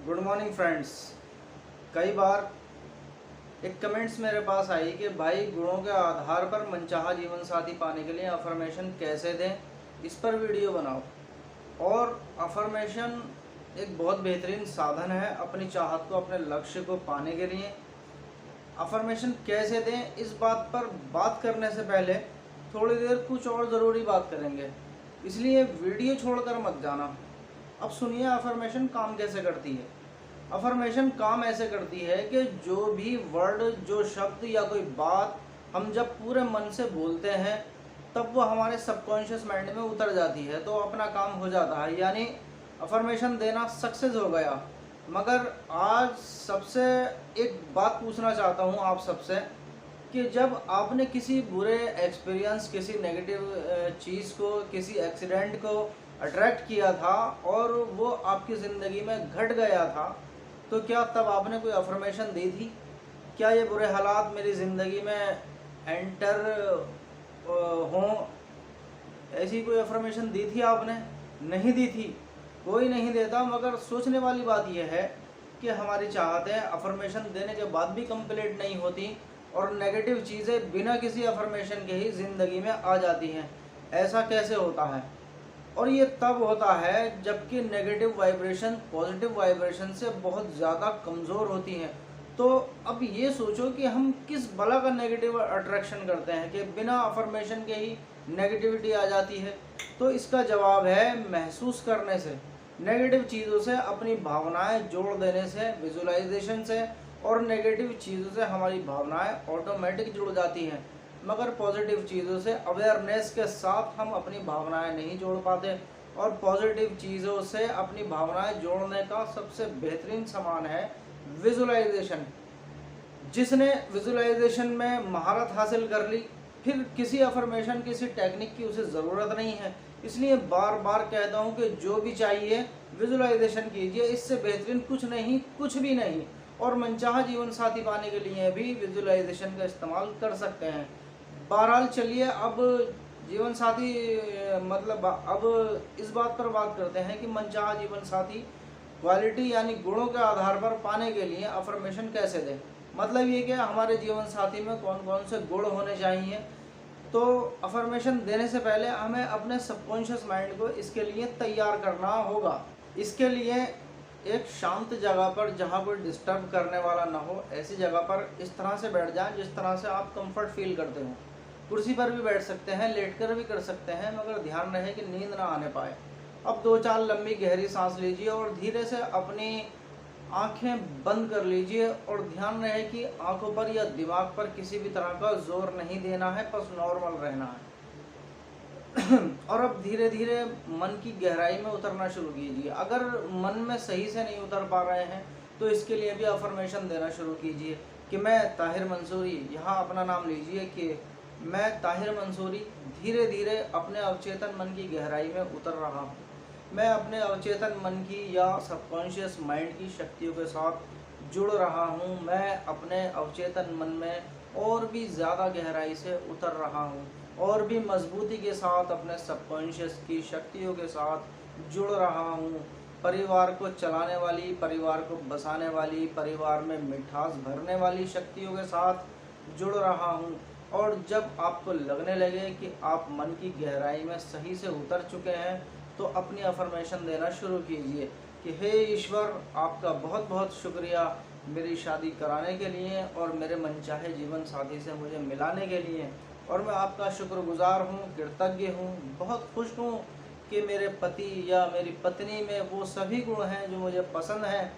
Good morning friends. कई बार एक comments मेरे पास आई कि भाई गुणों के आधार पर मनचाहा जीवन साथी पाने के लिए अफर्मेशन कैसे दें, इस पर वीडियो बनाओ। और अफर्मेशन एक बहुत बेहतरीन साधन है अपनी चाहत को, अपने लक्ष्य को पाने के लिए। अफर्मेशन कैसे दें, इस बात पर बात करने से पहले थोड़ी देर कुछ और ज़रूरी बात करेंगे, इसलिए वीडियो छोड़कर मत जाना। अब सुनिए अफर्मेशन काम कैसे करती है। अफर्मेशन काम ऐसे करती है कि जो भी वर्ड, जो शब्द या कोई बात हम जब पूरे मन से बोलते हैं तब वो हमारे सबकॉन्शियस माइंड में उतर जाती है, तो अपना काम हो जाता है, यानी अफर्मेशन देना सक्सेस हो गया। मगर आज सबसे एक बात पूछना चाहता हूँ आप सबसे कि जब आपने किसी बुरे एक्सपीरियंस, किसी नेगेटिव चीज़ को, किसी एक्सीडेंट को अट्रैक्ट किया था और वो आपकी ज़िंदगी में घट गया था, तो क्या तब आपने कोई अफर्मेशन दी थी? क्या ये बुरे हालात मेरी ज़िंदगी में एंटर हों, ऐसी कोई अफर्मेशन दी थी आपने? नहीं दी थी। कोई नहीं देता, मगर सोचने वाली बात यह है कि हमारी चाहतें अफर्मेशन देने के बाद भी कंप्लीट नहीं होती और नेगेटिव चीज़ें बिना किसी अफर्मेशन के ही ज़िंदगी में आ जाती हैं। ऐसा कैसे होता है? और ये तब होता है जबकि नेगेटिव वाइब्रेशन पॉजिटिव वाइब्रेशन से बहुत ज़्यादा कमज़ोर होती हैं। तो अब ये सोचो कि हम किस बला का नेगेटिव अट्रैक्शन करते हैं कि बिना अफर्मेशन के ही नेगेटिविटी आ जाती है। तो इसका जवाब है महसूस करने से, नेगेटिव चीज़ों से अपनी भावनाएं जोड़ देने से, विजुलाइजेशन से। और नेगेटिव चीज़ों से हमारी भावनाएं ऑटोमेटिक जुड़ जाती हैं, मगर पॉजिटिव चीज़ों से अवेयरनेस के साथ हम अपनी भावनाएं नहीं जोड़ पाते। और पॉजिटिव चीज़ों से अपनी भावनाएं जोड़ने का सबसे बेहतरीन सामान है विजुलाइजेशन। जिसने विजुलाइजेशन में महारत हासिल कर ली, फिर किसी अफर्मेशन, किसी टेक्निक की उसे ज़रूरत नहीं है। इसलिए बार बार कहता हूँ कि जो भी चाहिए विजुलाइजेशन कीजिए, इससे बेहतरीन कुछ नहीं, कुछ भी नहीं। और मनचाहा जीवन साथी पाने के लिए भी विजुलाइजेशन का इस्तेमाल कर सकते हैं। बहरहाल चलिए अब जीवन साथी मतलब अब इस बात पर बात करते हैं कि मनचाहा जीवन साथी क्वालिटी यानी गुणों के आधार पर पाने के लिए अफर्मेशन कैसे दें। मतलब ये कि हमारे जीवन साथी में कौन कौन से गुण होने चाहिए। तो अफर्मेशन देने से पहले हमें अपने सबकॉन्शियस माइंड को इसके लिए तैयार करना होगा। इसके लिए एक शांत जगह पर, जहाँ कोई डिस्टर्ब करने वाला ना हो, ऐसी जगह पर इस तरह से बैठ जाएं जिस तरह से आप कंफर्ट फील करते हो। कुर्सी पर भी बैठ सकते हैं, लेटकर भी कर सकते हैं, मगर ध्यान रहे कि नींद ना आने पाए। अब 2-4 लंबी गहरी सांस लीजिए और धीरे से अपनी आंखें बंद कर लीजिए। और ध्यान रहे कि आंखों पर या दिमाग पर किसी भी तरह का जोर नहीं देना है, बस नॉर्मल रहना है। और अब धीरे धीरे मन की गहराई में उतरना शुरू कीजिए। अगर मन में सही से नहीं उतर पा रहे हैं तो इसके लिए भी अफर्मेशन देना शुरू कीजिए कि मैं ताहिर मंसूरी, यहाँ अपना नाम लीजिए कि मैं ताहिर मंसूरी धीरे धीरे अपने अवचेतन मन की गहराई में उतर रहा हूँ। मैं अपने अवचेतन मन की या सबकॉन्शियस माइंड की शक्तियों के साथ जुड़ रहा हूँ। मैं अपने अवचेतन मन में और भी ज़्यादा गहराई से उतर रहा हूँ और भी मजबूती के साथ अपने सबकॉन्शियस की शक्तियों के साथ जुड़ रहा हूँ। परिवार को चलाने वाली, परिवार को बसाने वाली, परिवार में मिठास भरने वाली शक्तियों के साथ जुड़ रहा हूँ। और जब आपको लगने लगे कि आप मन की गहराई में सही से उतर चुके हैं तो अपनी अफर्मेशन देना शुरू कीजिए कि हे ईश्वर, आपका बहुत बहुत शुक्रिया मेरी शादी कराने के लिए और मेरे मनचाहे जीवन साथी से मुझे मिलाने के लिए। और मैं आपका शुक्रगुजार हूँ, कृतज्ञ हूँ, बहुत खुश हूँ कि मेरे पति या मेरी पत्नी में वो सभी गुण हैं जो मुझे पसंद हैं,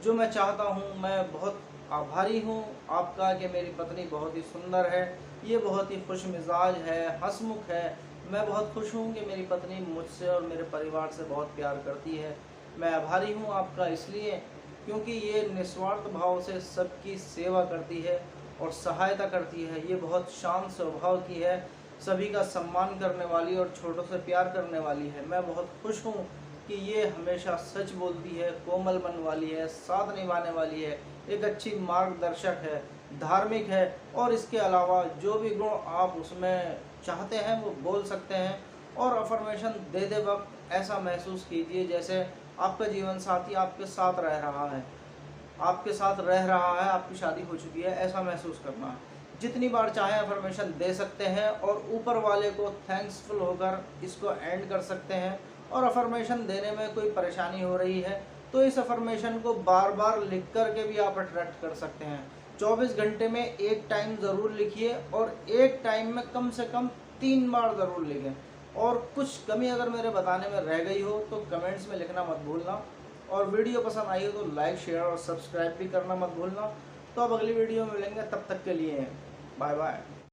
जो मैं चाहता हूँ। मैं बहुत आभारी हूँ आपका कि मेरी पत्नी बहुत ही सुंदर है, ये बहुत ही खुश मिजाज है, हंसमुख है। मैं बहुत खुश हूँ कि मेरी पत्नी मुझसे और मेरे परिवार से बहुत प्यार करती है। मैं आभारी हूँ आपका इसलिए क्योंकि ये निस्वार्थ भाव से सबकी सेवा करती है और सहायता करती है। ये बहुत शांत स्वभाव की है, सभी का सम्मान करने वाली और छोटों से प्यार करने वाली है। मैं बहुत खुश हूँ कि ये हमेशा सच बोलती है, कोमल मन वाली है, साथ निभाने वाली है, एक अच्छी मार्गदर्शक है, धार्मिक है। और इसके अलावा जो भी गुण आप उसमें चाहते हैं वो बोल सकते हैं। और अफर्मेशन देते वक्त ऐसा महसूस कीजिए जैसे आपका जीवन साथी आपके साथ रह रहा है, आपकी शादी हो चुकी है, ऐसा महसूस करना है। जितनी बार चाहे अफर्मेशन दे सकते हैं और ऊपर वाले को थैंक्सफुल होकर इसको एंड कर सकते हैं। और अफर्मेशन देने में कोई परेशानी हो रही है तो इस अफर्मेशन को बार बार लिख कर के भी आप अट्रैक्ट कर सकते हैं। 24 घंटे में एक टाइम ज़रूर लिखिए और एक टाइम में कम से कम 3 बार ज़रूर लिखें। और कुछ कमी अगर मेरे बताने में रह गई हो तो कमेंट्स में लिखना मत भूलना। और वीडियो पसंद आई हो तो लाइक, शेयर और सब्सक्राइब भी करना मत भूलना। तो अब अगली वीडियो में मिलेंगे, तब तक के लिए बाय बाय।